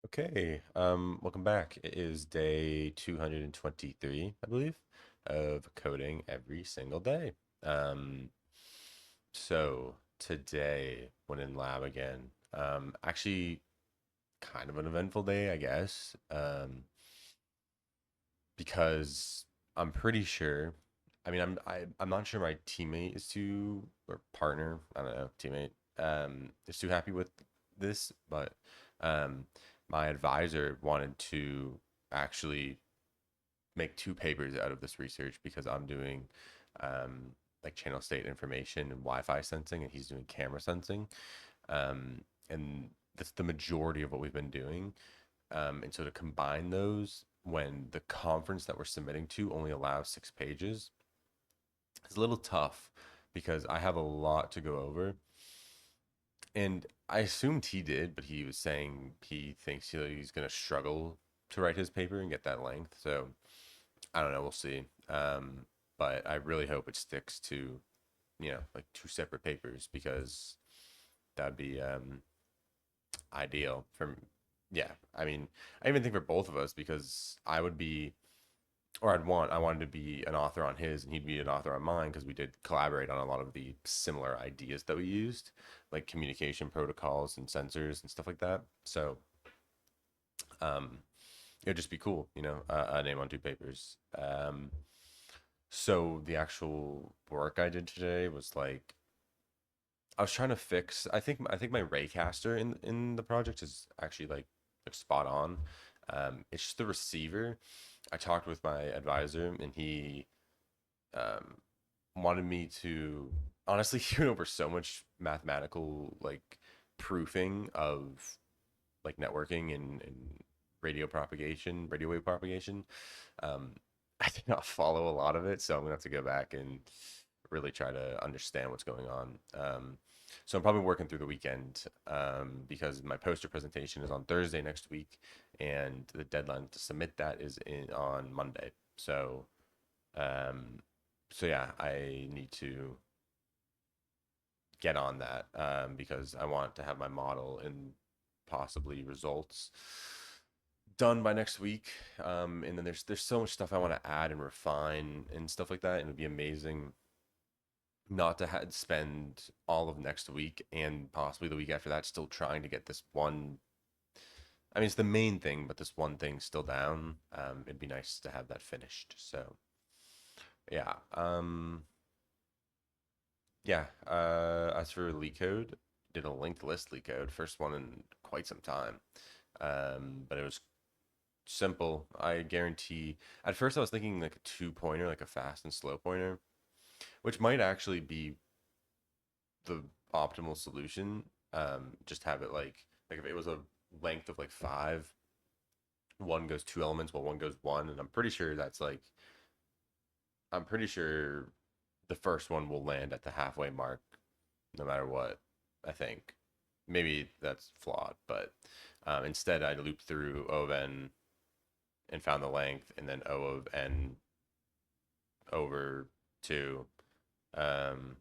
Okay, welcome back. It is day 223, I believe, of coding every single day. Um, so today, when in lab again, actually kind of an eventful day, I guess, because I'm pretty sure, I'm not sure my teammate is too, or partner, I don't know, teammate, is too happy with this, but um, my advisor wanted to actually make two papers out of this research because I'm doing like channel state information and Wi-Fi sensing, and he's doing camera sensing, and that's the majority of what we've been doing. And so to combine those when the conference that we're submitting to only allows 6 pages is a little tough because I have a lot to go over. And I assumed he did, but he was saying he thinks he's going to struggle to write his paper and get that length. So I don't know. We'll see. But I really hope it sticks to, like two separate papers because that'd be ideal for, yeah. I even think for both of us because I would be or I wanted to be an author on his and he'd be an author on mine because we did collaborate on a lot of the similar ideas that we used, like communication protocols and sensors and stuff like that. So um, it'd just be cool, a name on two papers. So the actual work I did today was like I was trying to fix. I think my Raycaster in the project is actually like spot on. It's just the receiver. I talked with my advisor and he um, wanted me to honestly he went over so much mathematical like proofing of like networking and radio wave propagation. um, I did not follow a lot of it, so I'm gonna have to go back and really try to understand what's going on. So I'm probably working through the weekend because my poster presentation is on Thursday next week, and the deadline to submit that is on Monday. Um, so yeah, I need to get on that because I want to have my model and possibly results done by next week. And then there's so much stuff I want to add and refine and stuff like that. And it'd be amazing not to spend all of next week and possibly the week after that still trying to get this one. I mean, it's the main thing, but this one thing still down. It'd be nice to have that finished. So yeah. Yeah. As for leak code, did a linked list leak code, first one in quite some time. But it was simple. I guarantee. At first, I was thinking like a two pointer, like a fast and slow pointer, which might actually be the optimal solution. Just have it like if it was a length of like five, one goes two elements while one goes one, and I'm pretty sure the first one will land at the halfway mark no matter what. I think maybe that's flawed, but instead I looped through O of n and found the length, and then O of n over two. Um,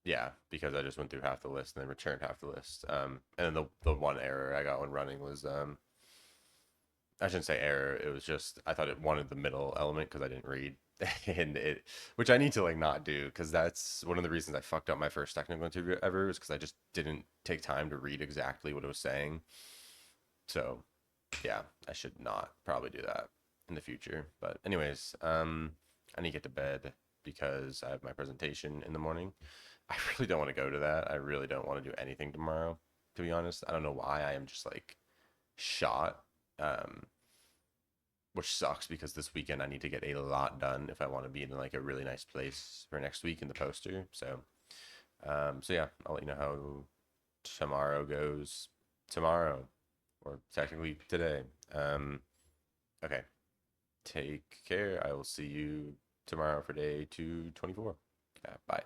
yeah, because I just went through half the list and then returned half the list. And then the one error I got when running was I shouldn't say error. It was just I thought it wanted the middle element because I didn't read, and it which I need to like not do because that's one of the reasons I fucked up my first technical interview ever is because I just didn't take time to read exactly what it was saying. So yeah, I should not probably do that in the future. But anyways, I need to get to bed because I have my presentation in the morning. I really don't want to go to that. I really don't want to do anything tomorrow, to be honest. I don't know why I am just like shot. Um, which sucks because this weekend I need to get a lot done if I want to be in like a really nice place for next week in the poster. So yeah, I'll let you know how tomorrow goes tomorrow, or technically today. Okay, take care. I will see you tomorrow for day 224. Bye.